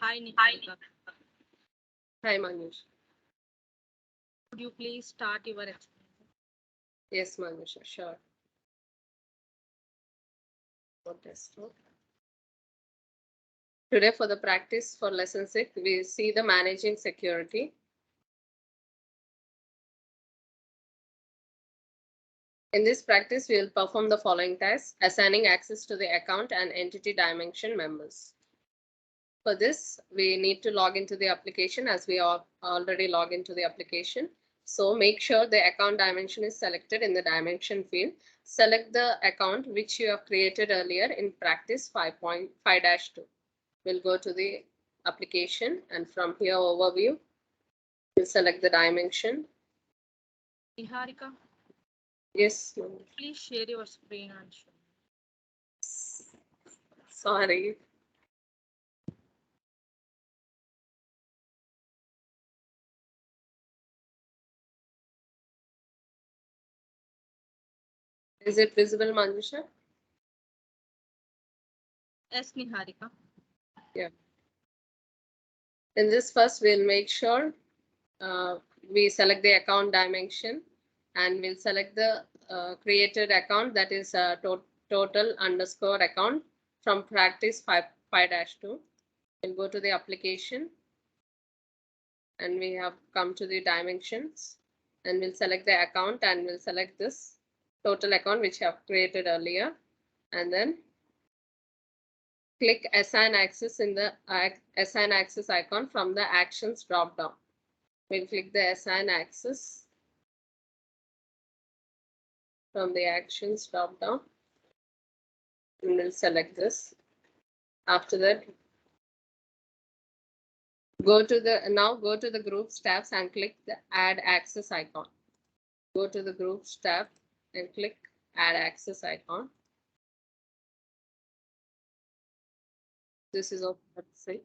Hi, Niharika. Hi, Manush. Could you please start your explanation? Yes, Manush, sure. Today for the practice for lesson 6, we see the managing security. In this practice, we will perform the following tasks: assigning access to the account and entity dimension members. For this, we need to log into the application as we are already logged into the application. So make sure the account dimension is selected in the dimension field. Select the account which you have created earlier in practice 5.5-2. We'll go to the application and from here overview, we'll select the dimension. Niharika, Yes, please share your screen and show. sorry. Is it visible, Manjusha? Yes, Niharika. Yeah. In this first, we'll make sure we select the account dimension and we'll select the created account, that is total underscore account from practice 5.2. We'll go to the application and we have come to the dimensions and we'll select the account and we'll select this total account which I have created earlier, and then click assign access in the assign access icon from the actions drop down. We'll click the assign access from the actions drop down and we'll select this. After that, go to the groups tabs and click the add access icon. Go to the groups tab and click add access icon. This is of 6.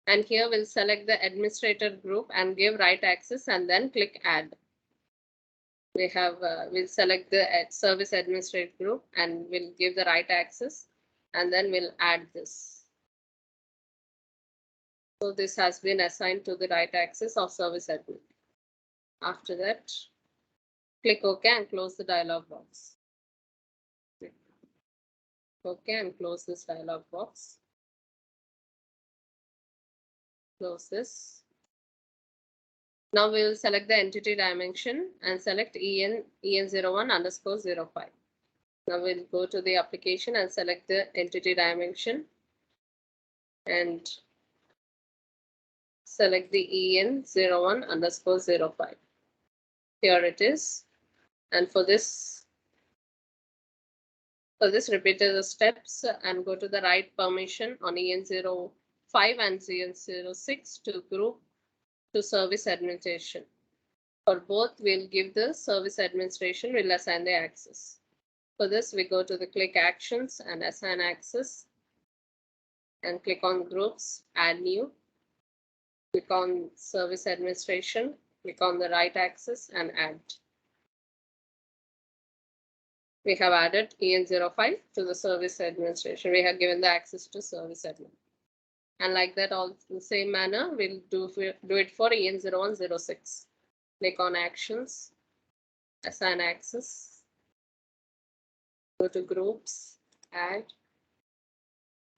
And here we'll select the administrator group and give right access and then click add. We have we'll select the service administrator group and we'll give the right access and then we'll add this. So this has been assigned to the right access of service admin. After that, click OK and close the dialog box. Click OK and close this dialog box. Close this. Now we will select the entity dimension and select en01 underscore 05. Now we'll go to the application and select the entity dimension and select the en01 underscore 05. Here it is. And for this repeat the steps and go to the right permission on en05 and en06 to group to service administration. For both, we'll give the service administration, we'll assign the access. For this, we go to the click actions and assign access and click on groups, add new, click on service administration, click on the right access and add. We have added en05 to the service administration. We have given the access to service admin. And like that, all in the same manner, we'll do it for en0106. Click on actions, assign access, go to groups, add,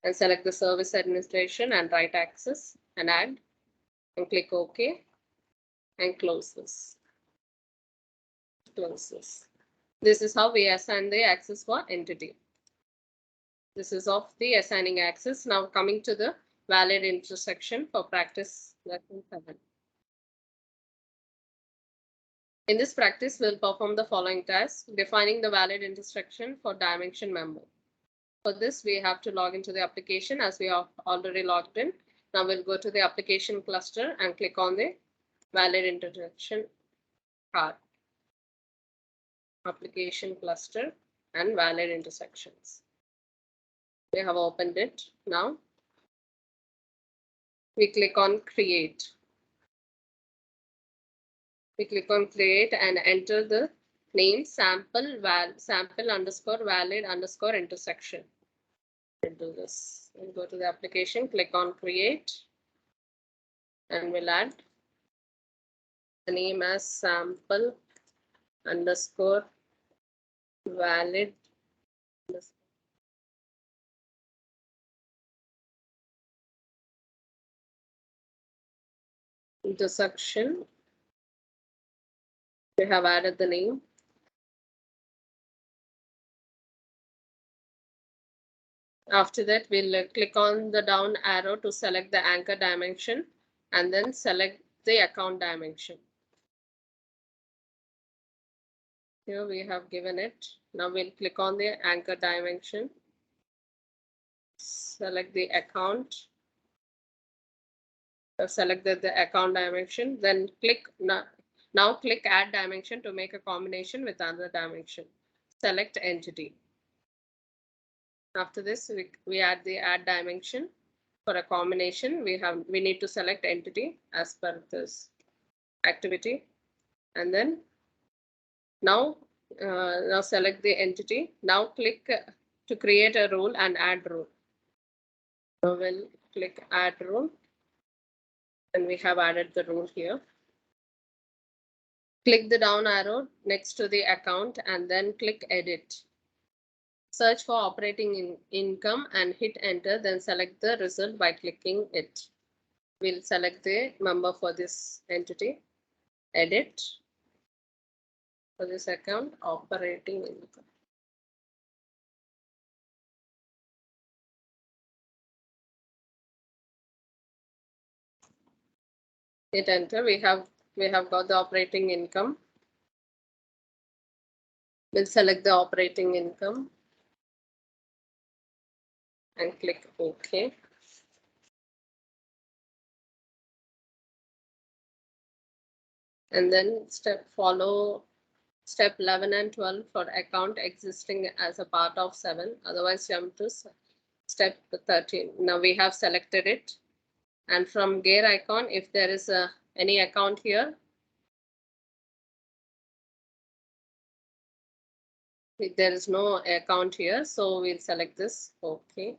and select the service administration and right access and add, and click OK and close this. Close this. This is how we assign the access for entity. This is of the assigning access. Now coming to the valid intersection for practice lesson 7. In this practice, we'll perform the following tasks: defining the valid intersection for dimension member. For this, we have to log into the application as we are already logged in. Now we'll go to the application cluster and click on the valid intersection card. Application cluster and valid intersections. We have opened it. Now we click on create. We click on create and enter the name sample underscore valid underscore intersection. We'll do this. We'll go to the application, click on create, and we'll add the name as sample underscore valid intersection. We have added the name. After that, we'll click on the down arrow to select the anchor dimension and then select the account dimension. Here we have given it. Now we'll click on the anchor dimension, select the account, select the account dimension, then click now click add dimension to make a combination with another dimension. Select entity. After this, we add the add dimension. For a combination, we need to select entity as per this activity, and then now select the entity. Now click to create a rule and add rule. So we'll click add rule, and we have added the rule here. Click the down arrow next to the account and then click edit. Search for operating income and hit enter, then select the result by clicking it. We'll select the member for this entity, edit for this account, operating income. Hit enter. We have got the operating income. We'll select the operating income and click OK. And then follow step 11 and 12 for account existing as a part of 7. Otherwise, jump to step 13. Now we have selected it. And from gear icon, if there is any account here, there is no account here, so we'll select this. Okay.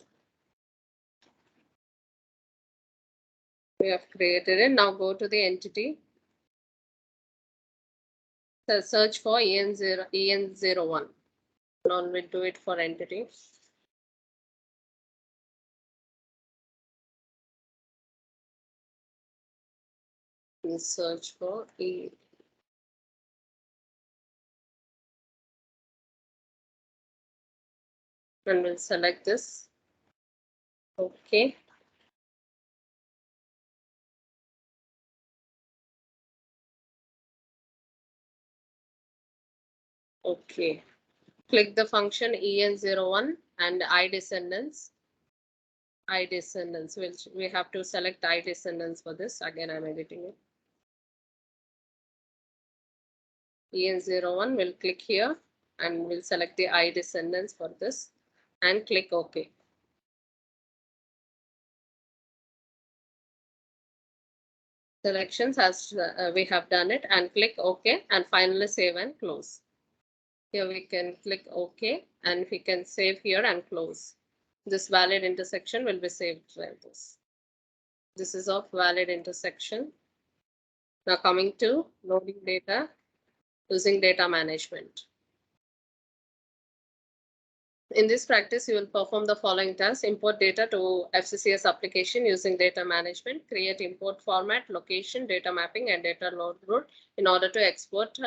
We have created it. Now go to the entity. So search for EN01. Now we'll do it for entity. We'll search for E. And we'll select this. Okay. Okay. Click the function EN01 and iDescendants. iDescendants. We have to select iDescendants for this. Again, I'm editing it. EN01, we'll click here and we'll select the iDescendants for this and click OK. Selections as we have done it, and click OK, and finally save and close. Here we can click OK and we can save here and close. This valid intersection will be saved like this. This is of valid intersection. Now coming to loading data using data management. In this practice, you will perform the following tasks: import data to FCCS application using data management, create import format, location, data mapping, and data load route in order to export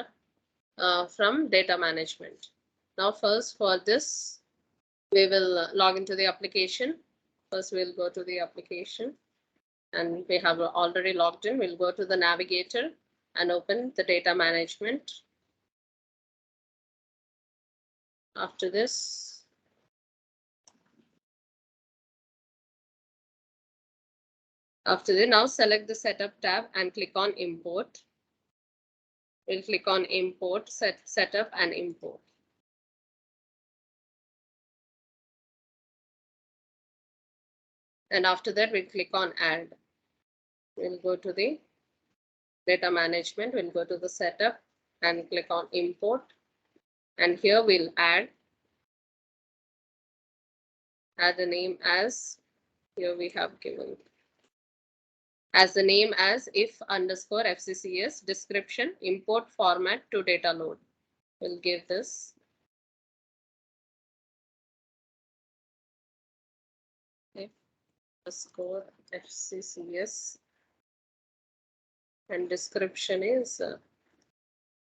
from data management. Now first for this, we will log into the application. First we'll go to the application and we have already logged in. We'll go to the navigator and open the data management. After this, now select the setup tab and click on import. We'll click on import, setup and import. And after that, we'll click on add. We'll go to the data management. We'll go to the setup and click on import. And here we'll add add a name as, here we have given as the name as if underscore FCCS description import format to data load. We'll give this if underscore FCCS and description is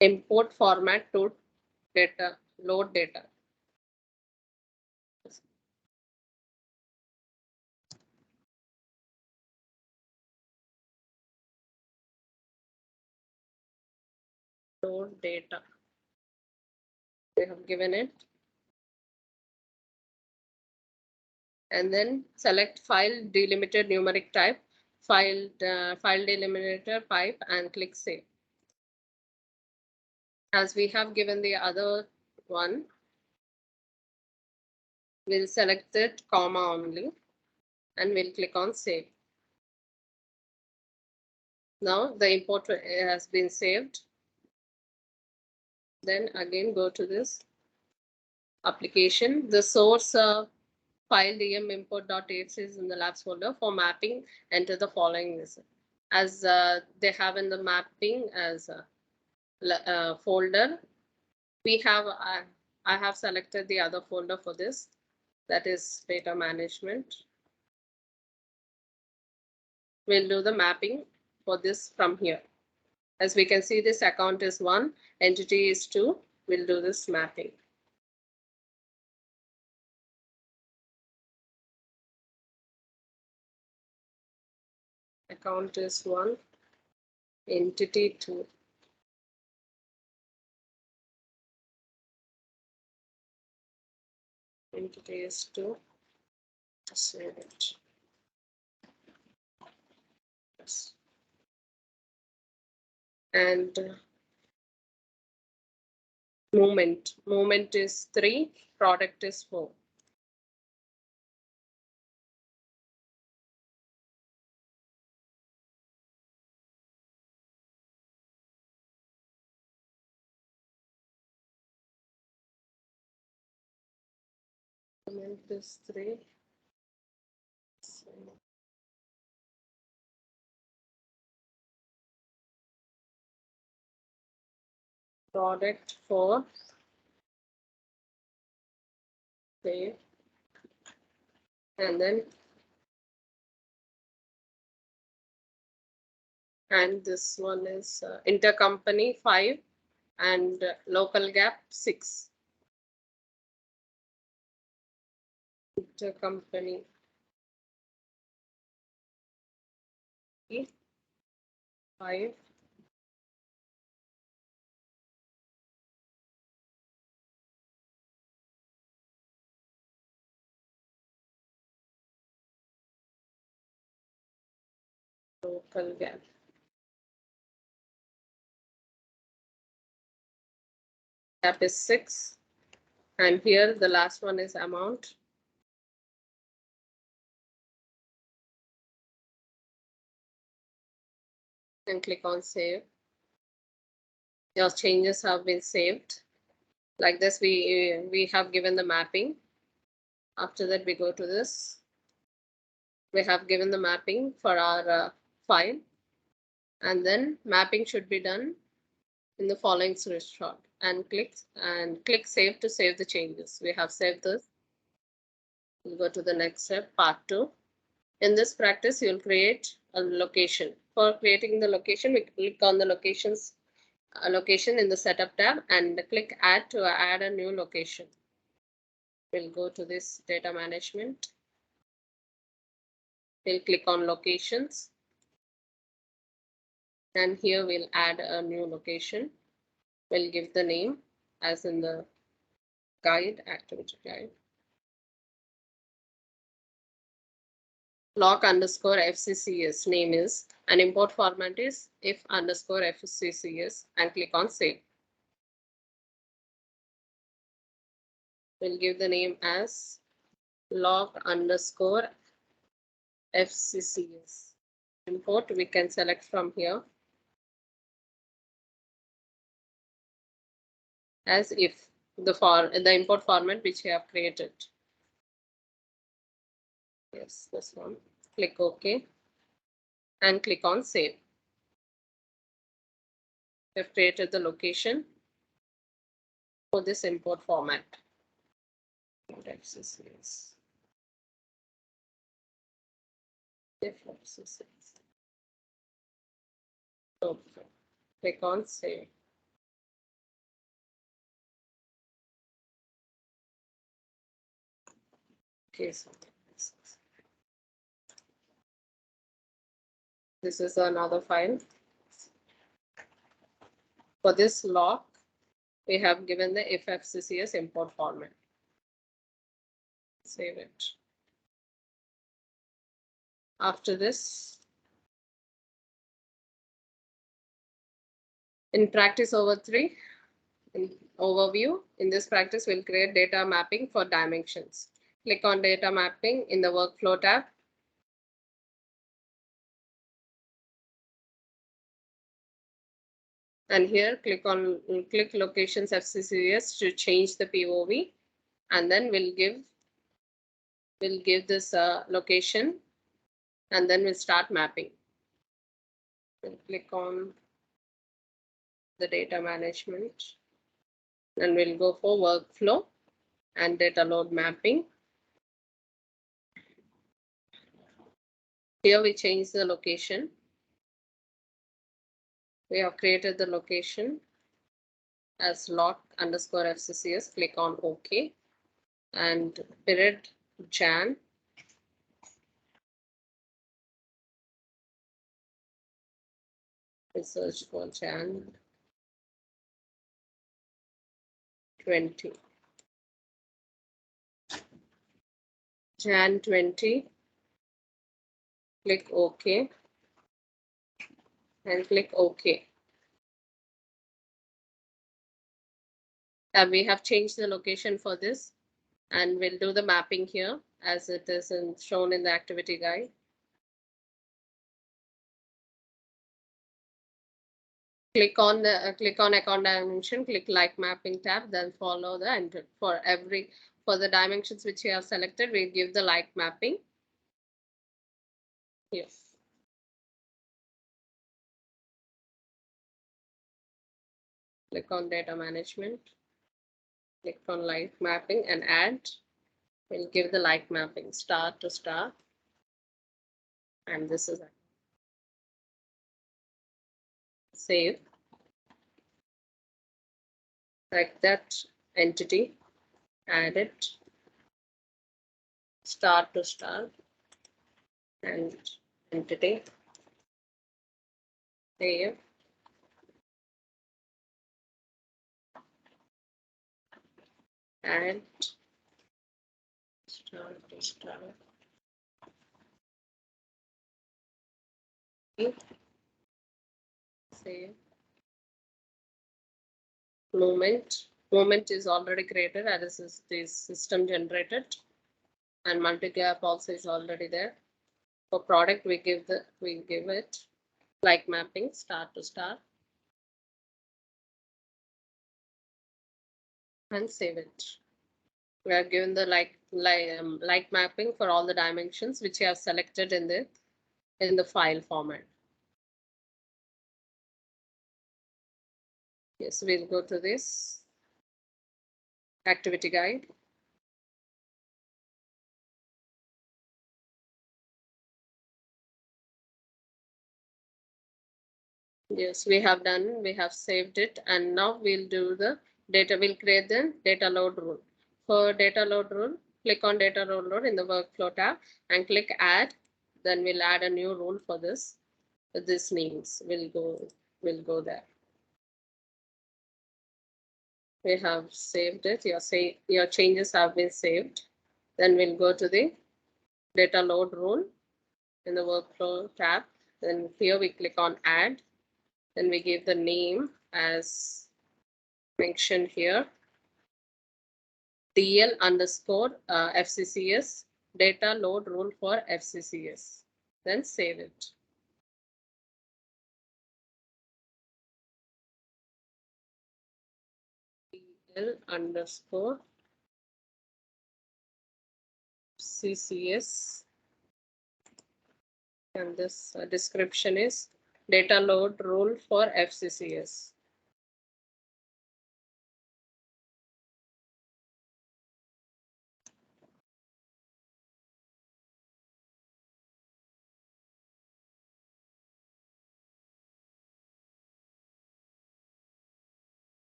import format to data load data. Load data. We have given it. And then select file delimited numeric type, file delimiter pipe, and click save. As we have given the other one, we'll select it comma only and we'll click on save. Now the import has been saved. Then again go to this application. The source file dm import.txt is in the labs folder. For mapping, enter the following list. As they have in the mapping as a folder, we have I have selected the other folder for this, that is data management. We'll do the mapping for this from here. As we can see, this account is 1, entity is 2. We'll do this mapping. Account is 1, entity 2. Entity is 2. Save it. Yes. And movement is 3, product is 4. Movement is 3. Product 4. Save. And then this one is intercompany 5 and local gap 6. Intercompany 5. Local gap. Gap is 6. And here the last one is amount. And click on save. Your changes have been saved. Like this, we have given the mapping. After that, we go to this. We have given the mapping for our file. And then mapping should be done in the following screenshot. And click save to save the changes. We have saved this. We'll go to the next step, part 2. In this practice, you'll create a location. For creating the location, we click on the location in the setup tab and click add to add a new location. We'll go to this data management. We'll click on locations. And here we'll add a new location. We'll give the name as in the guide, activity guide. Lock underscore FCCS name is, and import format is if underscore FCCS, and click on save. We'll give the name as lock underscore FCCS. Import, we can select from here as if the import format which we have created. Yes, this one. Click OK and click on save. We've created the location for this import format. FCCS. FCCS. Okay. Click on save. Okay, so this is another file. For this lock, we have given the if FCCS import format. Save it. After this, in practice over 3, in overview, in this practice, we'll create data mapping for dimensions. Click on data mapping in the workflow tab. And here click locations FCCS to change the POV, and then we'll give this location, and then we'll start mapping. We'll click on the data management, and we'll go for workflow and data load mapping. Here we change the location. We have created the location as lock underscore FCCS. Click on OK, and period Jan. We search for Jan 20. Jan 20. Click OK and click OK. We have changed the location for this, and we'll do the mapping here as it is shown in the activity guide. Click on account dimension, click like mapping tab, then follow the enter. For the dimensions which you have selected, we give the like mapping. Yes. Click on data management, click on like mapping and add. We'll give the like mapping star to star, and this is save. Like that entity, add it star to star, and entity, save, and star to star, save. Movement is already created, and this is the system generated, and multi-gap also is already there. For product, we give it like mapping star to star, and save it. We are given the like mapping for all the dimensions which you have selected in the file format. Yes, we'll go to this activity guide. Yes, we have done, we have saved it, and now we'll do the data, we'll create the data load rule. For data load rule, click on data load in the workflow tab and click add. Then we'll add a new rule for this. This means we'll go there. We have saved it. Your changes have been saved. Then we'll go to the data load rule in the workflow tab. Then here we click on add. Then we give the name as mentioned here, DL underscore FCCS, data load rule for FCCS. Then save it. DL underscore CCS And this description is data load rule for FCCS.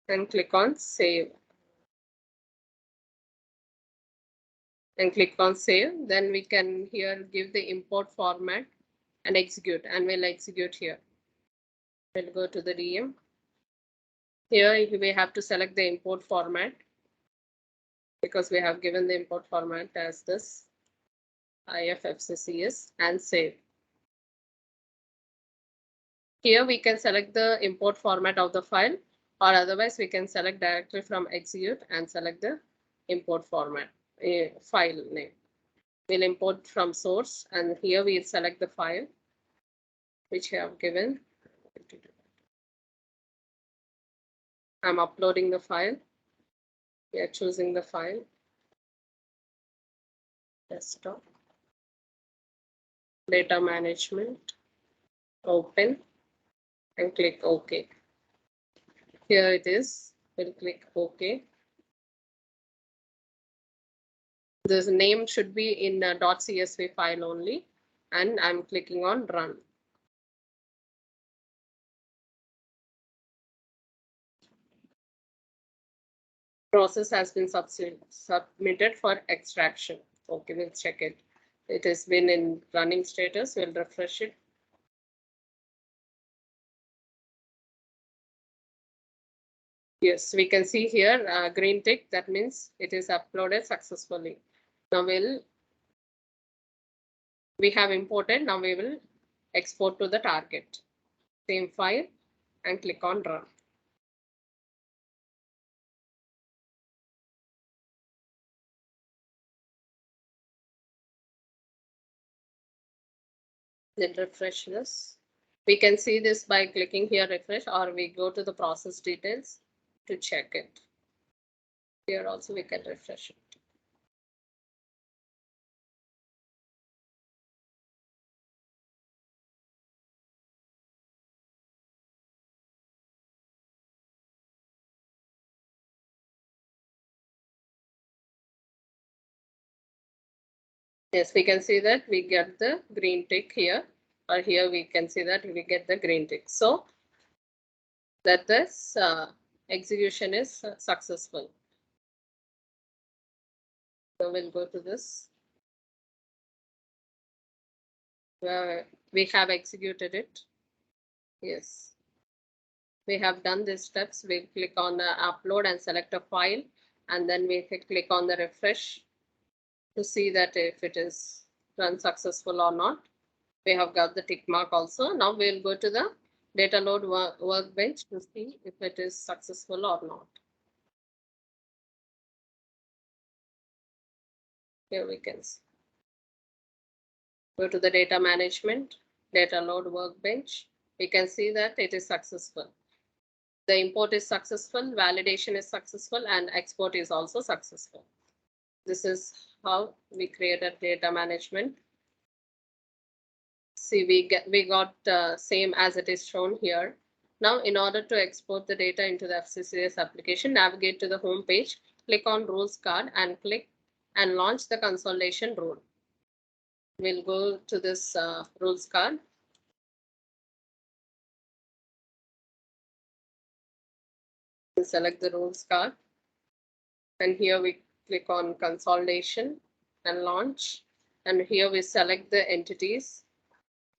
And click on save. And click on save. Then we can here give the import format and execute, and we'll execute here. We'll go to the DM. Here we have to select the import format because we have given the import format as this IFFCCS and save. Here we can select the import format of the file, or otherwise we can select directly from execute and select the import format, file name. We'll import from source, and here we'll select the file which we have given. I'm uploading the file. We are choosing the file. Desktop. Data management. Open. And click OK. Here it is. We'll click OK. This name should be in a .csv file only, and I'm clicking on run. Process has been submitted for extraction. Okay, we'll check it. It has been in running status. We'll refresh it. Yes, we can see here green tick. That means it is uploaded successfully. Now we have imported. Now we will export to the target. Same file and click on run. Then refresh this. We can see this by clicking here refresh, or we go to the process details to check it. Here also we can refresh it. Yes, we can see that we get the green tick here, or here we can see that we get the green tick. So that this execution is successful. So we'll go to this. We have executed it. Yes. We have done these steps. We'll click on the upload and select a file, and then we click on the refresh to see that if it is run successful or not. We have got the tick mark also. Now we'll go to the data load workbench to see if it is successful or not. Here we can see. Go to the data management, data load workbench. We can see that it is successful. The import is successful, validation is successful, and export is also successful. This is how we created data management. See, we got same as it is shown here. Now, in order to export the data into the FCCS application, navigate to the home page, click on rules card, and click and launch the consolidation rule. We'll go to this rules card. Select the rules card, and here we click on consolidation and launch, and here we select the entities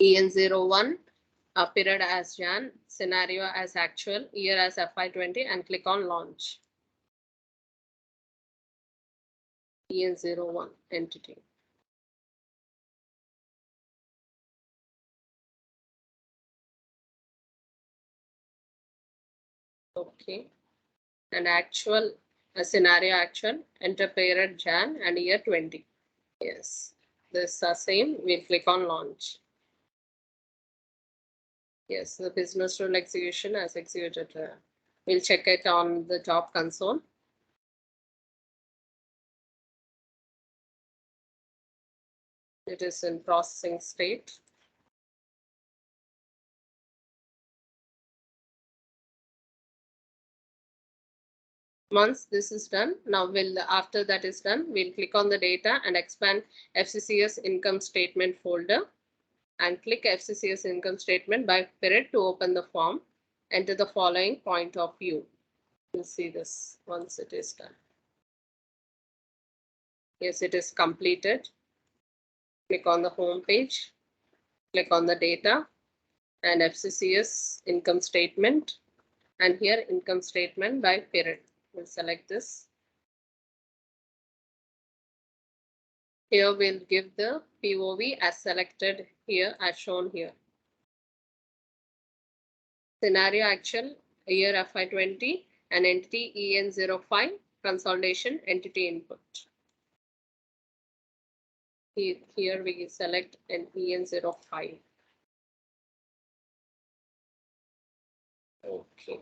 EN01, period as Jan, scenario as actual, year as FY20, and click on launch. EN01 entity. Okay, and actual scenario actual, enter period Jan and year 20. Yes, this same. We'll click on launch. Yes, the business rule execution as executed. We'll check it on the job console. it is in processing state. Once this is done, now after that is done, we'll click on the data and expand FCCS income statement folder and click FCCS income statement by period to open the form. Enter the following point of view. You'll see this once it is done. Yes, it is completed. Click on the home page, click on the data and FCCS income statement, and here income statement by period. We'll select this. Here we'll give the POV as selected here, as shown here. Scenario actual year FY20 and entity EN05 consolidation entity input. Here we select an EN05. Okay.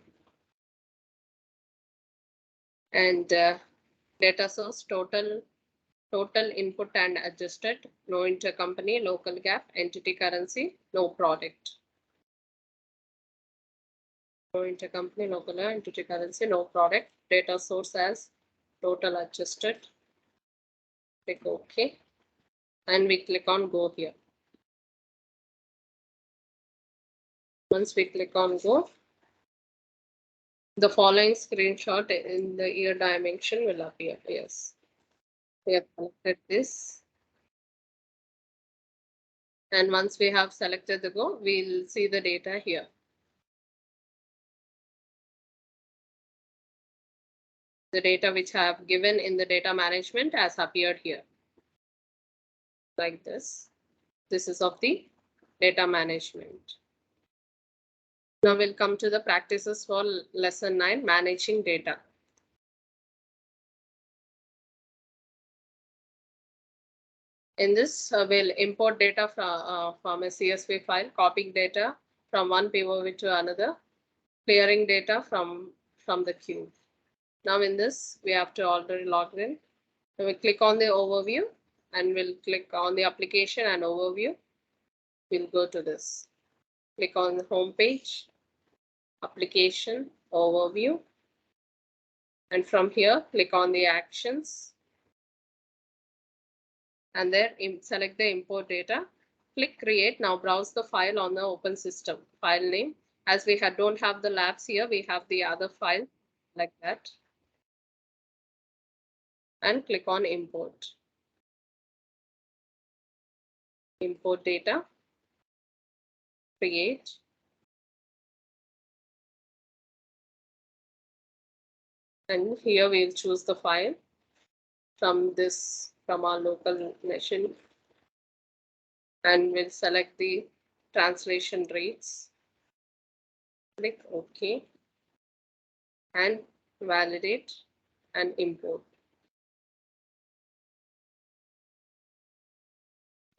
And data source total input and adjusted, no intercompany, local gap, entity currency, no product. No intercompany, local entity currency, no product. Data source as total adjusted. Click OK. And we click on go here. Once we click on go, the following screenshot in the year dimension will appear. Yes. We have selected this. And once we have selected the go, we'll see the data here. The data which I have given in the data management has appeared here. Like this. This is of the data management. Now we'll come to the practices for lesson 9, managing data. In this, we'll import data from a CSV file, copying data from one POV to another, clearing data from the queue. Now in this, we have to already log in. So we click on the overview and we'll click on the application and overview. We'll go to this. Click on the home page, application, overview. And from here, click on the actions. And there select the import data. Click create. Now browse the file on the open system. File name. As we don't have the labs here, we have the other file like that. And click on import. Import data. Create. And here we'll choose the file from our local machine. And we'll select the translation rates. Click OK. And validate and import.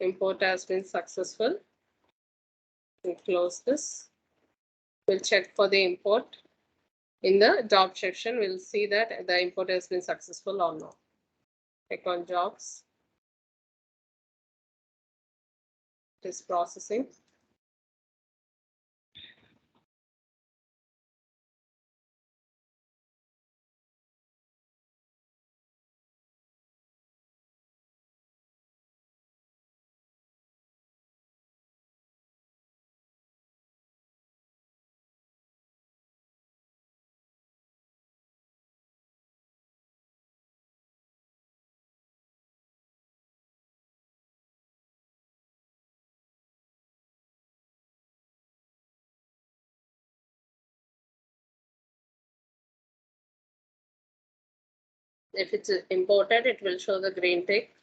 Import has been successful. We'll close this. We'll check for the import. In the job section, we'll see that the import has been successful or not. Click on jobs. It is processing. If it's imported, it will show the green tick.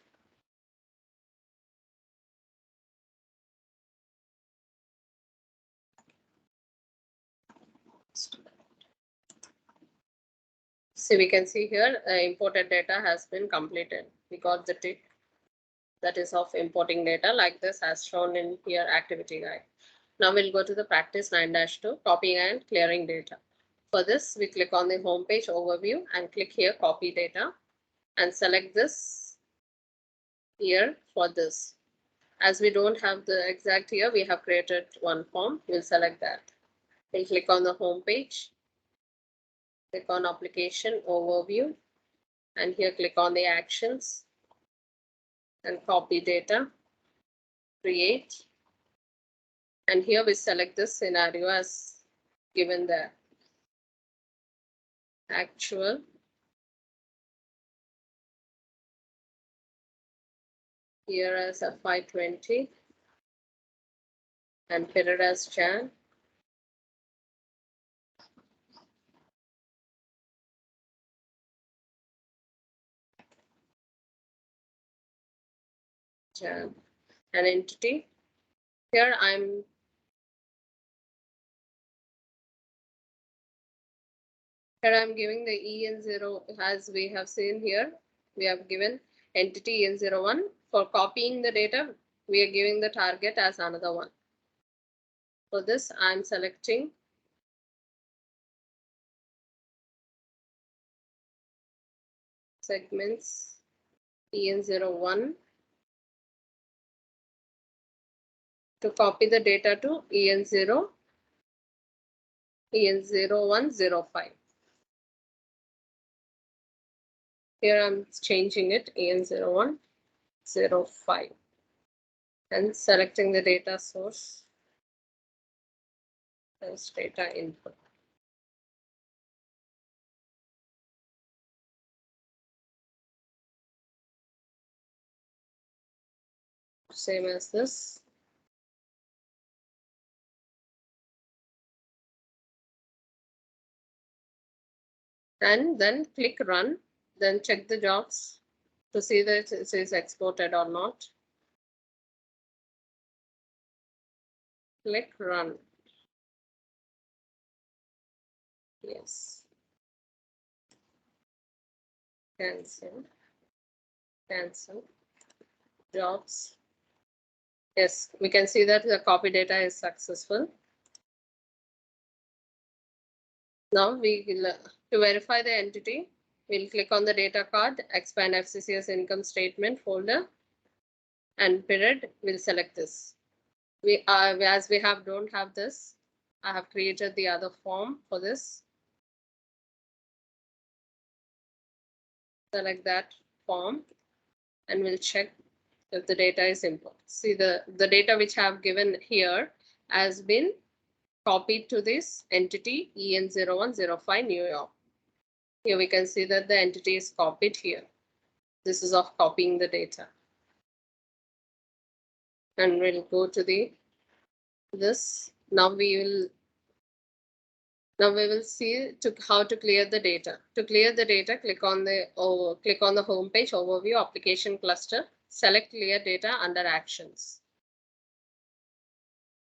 So we can see here imported data has been completed. We got the tick that is of importing data like this as shown in here activity guide. Now we'll go to the practice 9-2, copying and clearing data. For this, we click on the home page overview and click here copy data and select this here for this. As we don't have the exact here, we have created one form. We'll select that. We'll click on the home page, click on application overview, and here click on the actions and copy data, create, and here we select this scenario as given there. Actual, here as FY20, and period as Jan. Jan. An entity. Here I'm giving the EN0 as we have seen here. We have given entity EN01. For copying the data, we are giving the target as another one. For this, I'm selecting segments EN01 to copy the data to EN0105. Here I'm changing it EN0105 and selecting the data source as data input. Same as this. And then click run, then check the jobs to see that it is exported or not. Click run. Yes. Cancel. Cancel. Jobs. Yes, we can see that the copy data is successful. Now we will, to verify the entity, we'll click on the data card, expand FCCS income statement folder, and period, we'll select this. We as we don't have this, I have created the other form for this. Select that form and we'll check if the data is input. See the data which I have given here has been copied to this entity EN0105 New York. Here we can see that the entity is copied here. This is of copying the data. And we'll go to this. Now we will see how to clear the data. To clear the data, click on the home page overview application cluster. Select clear data under actions.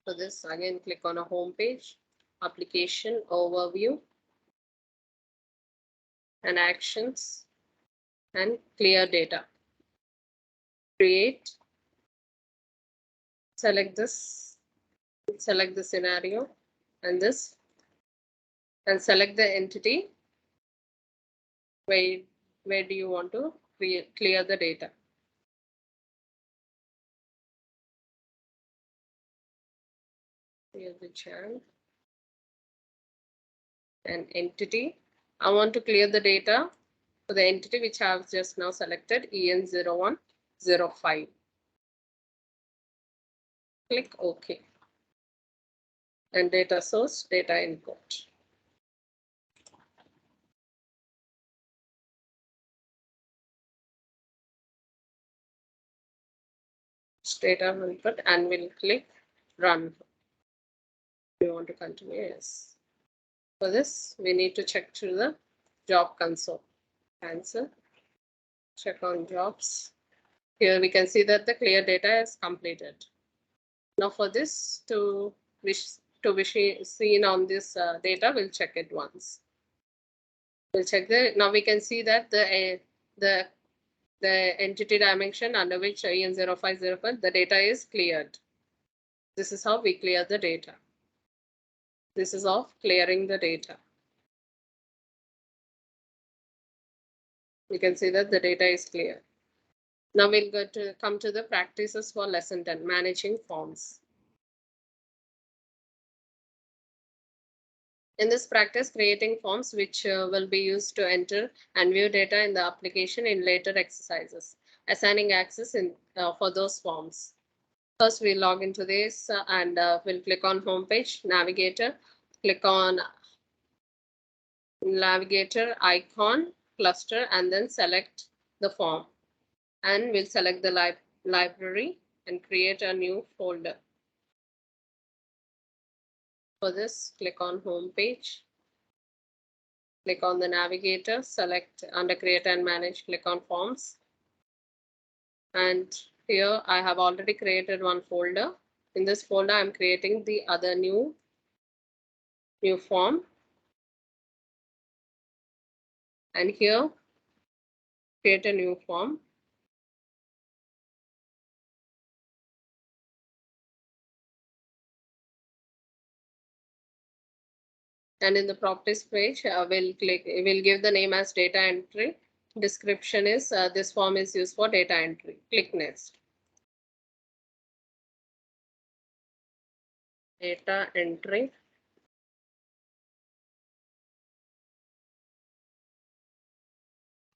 For this, again click on a home page, application overview, and actions, and clear data. Create. Select this. Select the scenario and this, and select the entity. Where do you want to clear the data? Clear the chunk and entity. I want to clear the data for the entity which I have just now selected, EN0105. Click OK. And data source, data input. Data input, and we'll click run. We want to continue, yes. For this, we need to check through the job console. Cancel. Check on jobs. Here we can see that the clear data is completed. Now for this to be seen on this data, we'll check it once. We'll check now we can see that the entity dimension under which EN0505, the data is cleared. This is how we clear the data. This is of clearing the data. We can see that the data is clear. Now we'll go to come to the practices for lesson 10, managing forms. In this practice, creating forms which will be used to enter and view data in the application in later exercises, assigning access for those forms. First, we log into this and we'll click on home page, navigator, click on navigator icon, cluster, and then select the form. And we'll select the library and create a new folder. For this, click on home page, click on the navigator, select under create and manage, click on forms. And here I have already created one folder. In this folder, I'm creating the other new form. And here, create a new form. And in the properties page, we'll give the name as data entry. Description is this form is used for data entry. Click next. Data entry.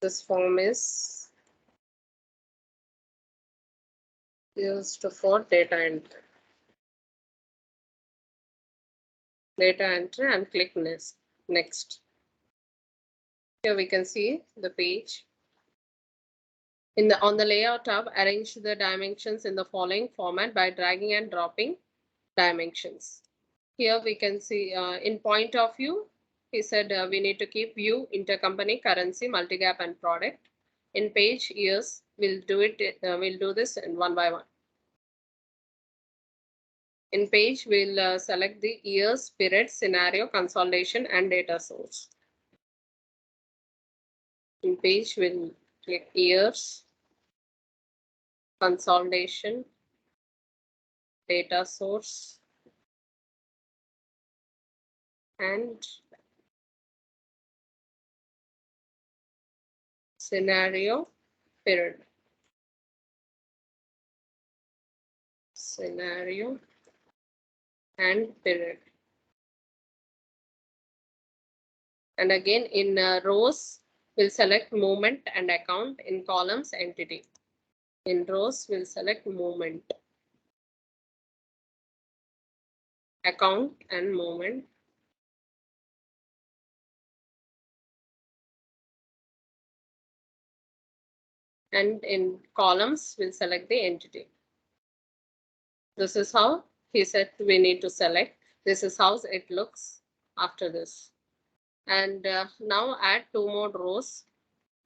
This form is used for data entry. Data entry and click next. Here we can see the page. On the layout tab, arrange the dimensions in the following format by dragging and dropping dimensions. Here we can see in point of view, he said we need to keep view, intercompany, currency, multi-gap, and product. In page years, we'll do this in one by one. In page, we'll select the years, period, scenario, consolidation, and data source. In page, we'll click years, consolidation, data source, and scenario, period. Scenario and period. And again in rows, we'll select movement and account. In columns, entity. In rows, we'll select movement, account, and movement. And in columns, we'll select the entity. This is how he said we need to select. This is how it looks after this. And now add two more rows.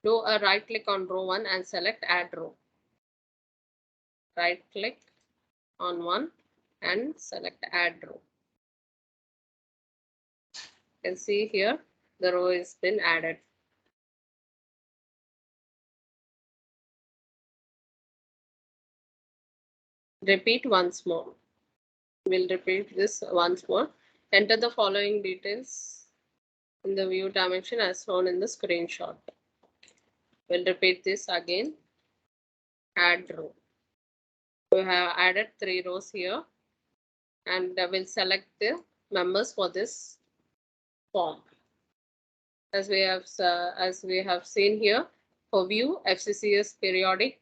Do a right click on row 1 and select add row. Right click on one and select add row. You can see here the row has been added. Repeat once more. We'll repeat this once more. Enter the following details in the view dimension as shown in the screenshot. We'll repeat this again. Add row. We have added 3 rows here, and we'll select the members for this form. As we have seen here, for view, FCCS periodic,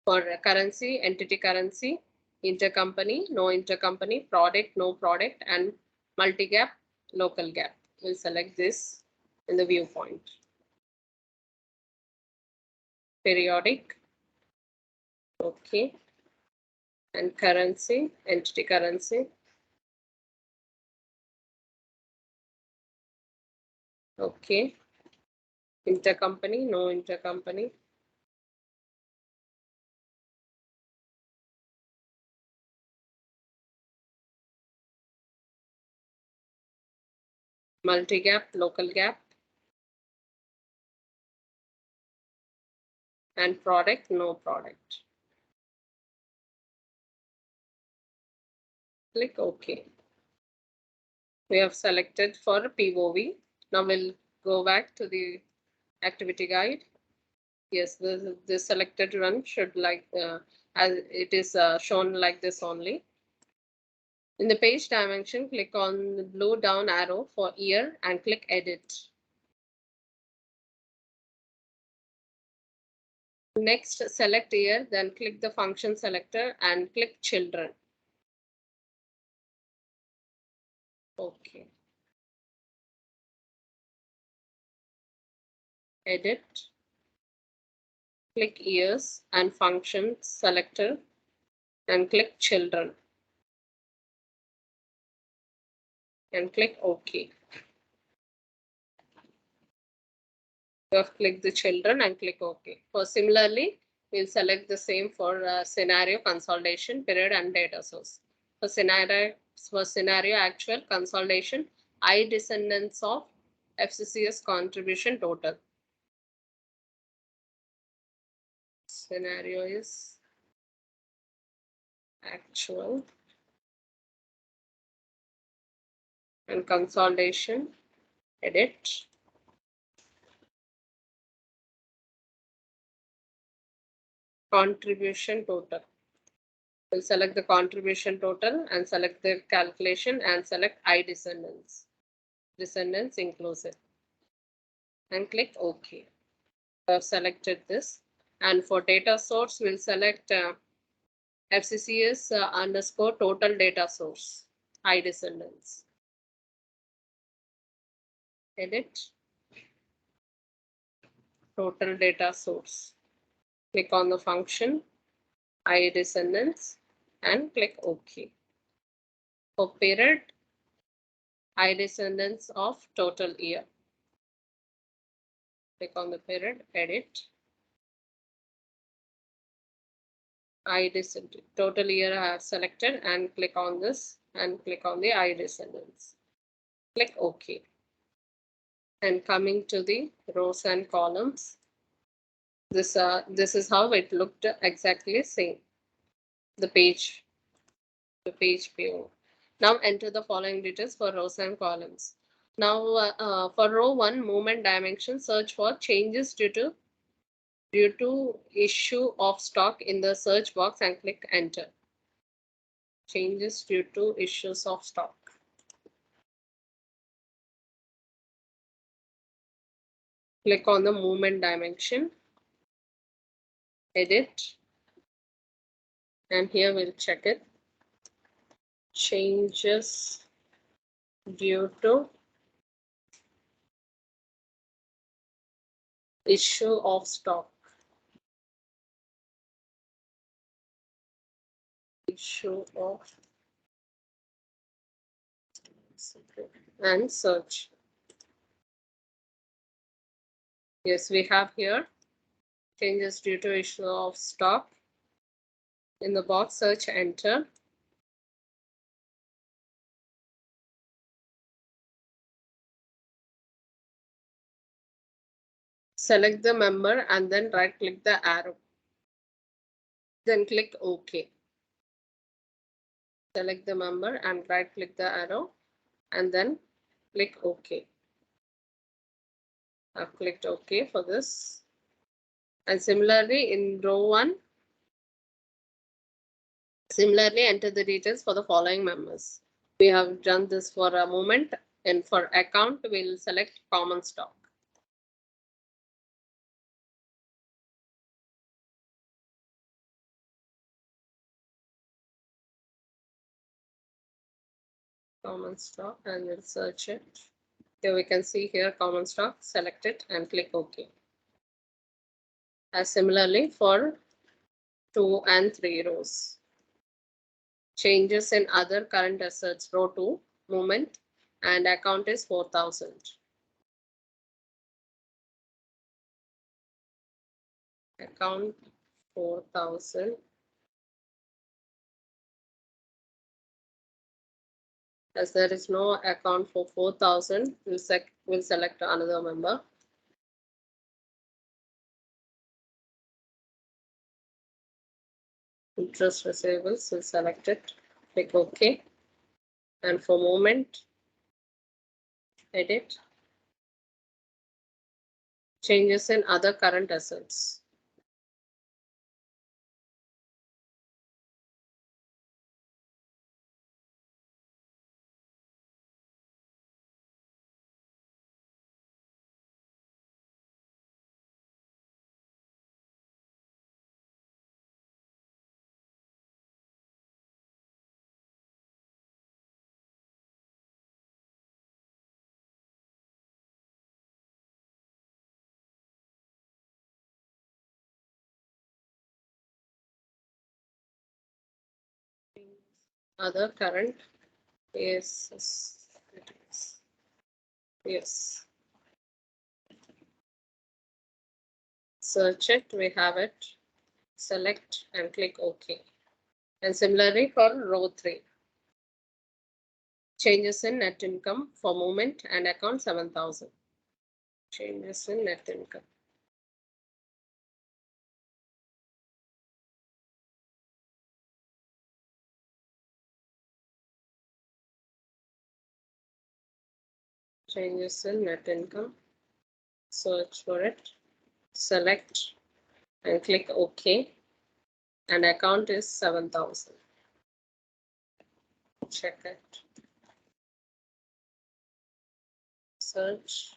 for currency, entity currency, intercompany, no intercompany, product, no product, and multi-gap, local gap. We'll select this in the viewpoint. Periodic, okay, and currency, entity currency, okay, intercompany, no intercompany, multi-gap, local gap, and product, no product. Click OK. We have selected for POV. Now we'll go back to the activity guide. Yes, the selected one should as it is shown like this only. In the page dimension, click on the blue down arrow for year and click edit. Next, select year, then click the function selector and click children. Okay. Edit. Click years and function selector and click children and click OK. You have clicked the children and click OK. For similarly, we'll select the same for scenario, consolidation, period, and data source. For scenario actual, consolidation, I descendants of FCCS contribution total. Scenario is actual and consolidation, edit. Contribution total. We'll select the contribution total and select the calculation and select I descendants. Descendants inclusive. And click OK. I've selected this. And for data source, we'll select FCCS underscore total data source. I descendants. Edit. Total data source. Click on the function I descendants and click OK. For period, I descendants of total year. Click on the period, edit. I descendant. Total year I have selected and click on this and click on the I descendants. Click OK. And coming to the rows and columns, this is how it looked exactly same. The page view. Now enter the following details for rows and columns. Now for row 1, movement dimension, search for changes due to issue of stock in the search box and click enter. Changes due to issues of stock. Click on the movement dimension, edit, and here we'll check it. Changes due to issue of stock. Issue of and search. Yes, we have here changes due to issue of stock. In the box, search, enter. Select the member and then right click the arrow. Then click OK. Select the member and right click the arrow and then click OK. I've clicked OK for this. And similarly in row 1, similarly enter the details for the following members. We have done this for a moment, and for account we'll select common stock. Common stock and we'll search it. Here we can see here common stock, select it and click OK. As similarly for 2 and 3 rows. Changes in other current assets, row 2, movement, and account is 4,000. Account 4,000. As there is no account for 4,000, we'll select another member. Interest receivables, we'll select it, click OK. And for movement, edit, Changes in other current assets. Other current is yes. Search it, we have it. Select and click OK. And similarly for row 3. Changes in net income for movement and account 7,000. Changes in net income. Changes in net income. Search for it. Select and click OK. And account is 7,000. Check it. Search.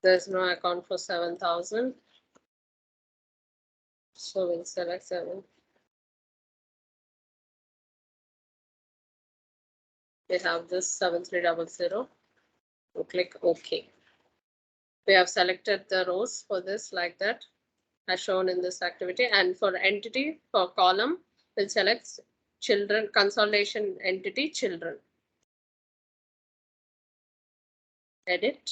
There's no account for 7,000. So we'll select 7. We have this 7300. We'll click OK. We have selected the rows for this like that as shown in this activity, and for entity for column we'll select children, consolidation entity children. Edit.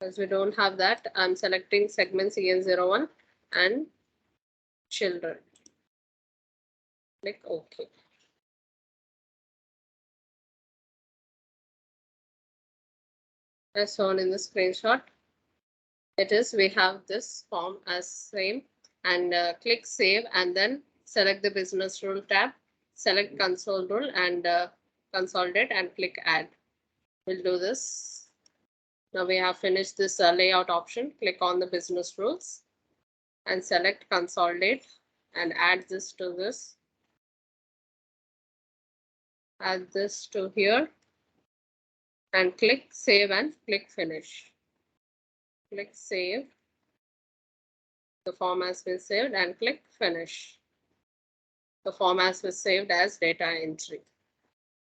As we don't have that, I'm selecting segment CN01 and children. Click OK. As shown in the screenshot, it is, we have this form as same, and click save and then select the business rule tab, select console rule and consolidate and click add. We'll do this. Now we have finished this layout option. Click on the business rules and select consolidate and add this to this. Add this to here and click save and click finish. Click save. The form has been saved and click finish. The form has been saved as data entry.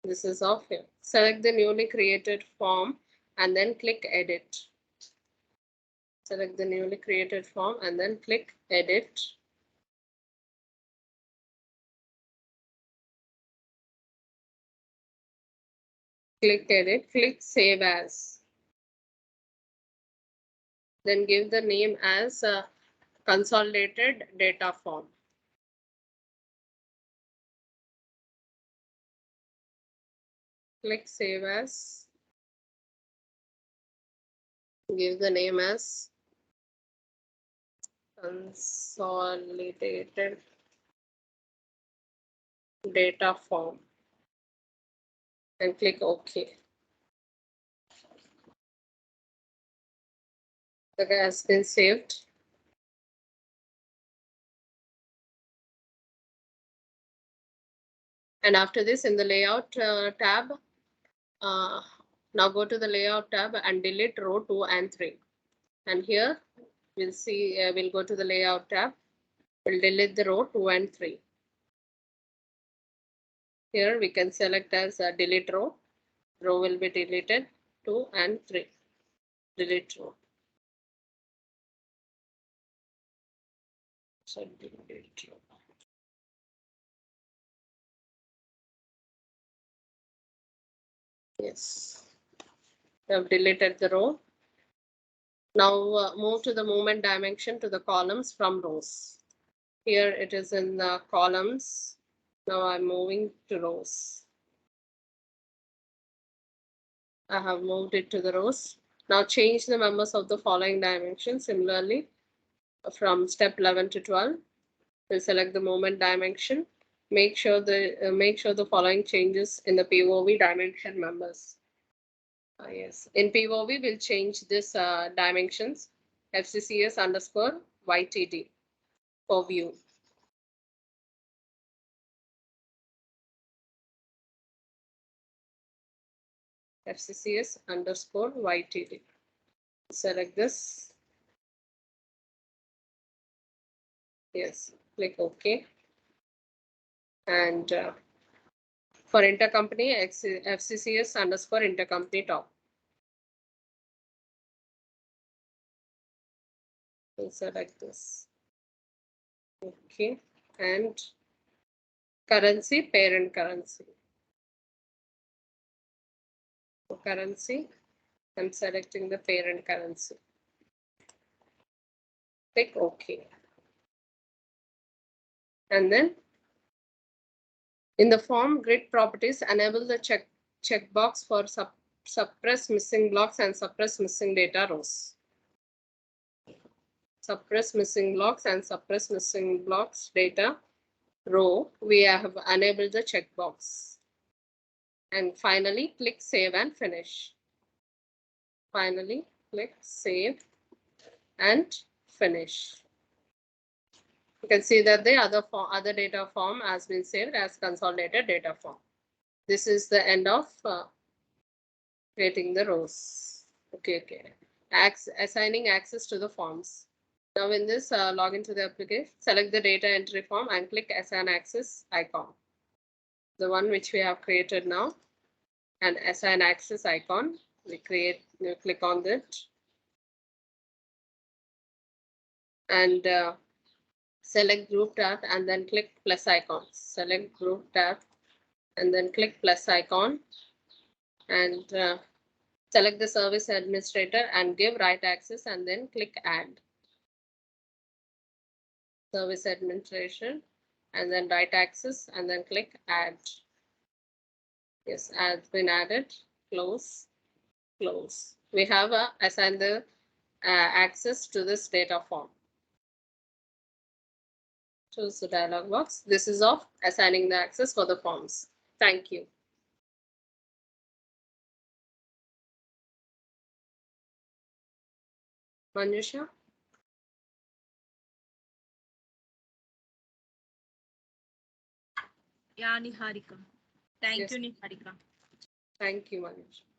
This is off here. Select the newly created form and then click edit. Select the newly created form and then click edit. Click edit, click save as. Then give the name as a consolidated data form. Click save as. Give the name as consolidated data form and click OK. The has been saved. And after this, in the layout tab, now go to the layout tab and delete row 2 and 3. And here we'll see, we'll go to the layout tab. We'll delete the row 2 and 3. Here we can select as a delete row. Row will be deleted 2 and 3. Delete row. So delete row. Yes. We have deleted the row. Now move to the movement dimension to the columns from rows. Here it is in the columns. Now I'm moving to rows. I have moved it to the rows. Now change the members of the following dimensions similarly from step 11 to 12. We'll select the moment dimension. Make sure the following changes in the POV dimension members. Yes, in POV we'll change this dimensions FCCS underscore YTD for view. FCCS underscore YTD. Select this. Yes, click OK. And for intercompany, FCCS underscore intercompany top. We'll select this. Okay. And currency, parent currency. For currency, I'm selecting the parent currency. Click OK. And then in the form grid properties, enable the checkbox for suppress missing blocks and suppress missing data rows. Suppress missing blocks and suppress missing blocks data row, we have enabled the checkbox. And finally, click Save and Finish. Finally, click Save and Finish. You can see that the other data form has been saved as consolidated data form. This is the end of creating the rows. Okay. Assigning access to the forms. Now in this, log into the application, select the data entry form and click Assign Access icon. The one which we have created now, and Assign Access icon. We click on that, and select Group tab and then click plus icon. Select Group tab and then click plus icon, and select the service administrator and give right access and then click Add. Service administration and then right access and then click Add. Yes, has been added. Close. Close. We have assigned the access to this data form. Choose the dialog box. This is of assigning the access for the forms. Thank you. Manjusha? Yeah, Niharika. Thank Yes. you, Niharika. Thank you, Manjusha.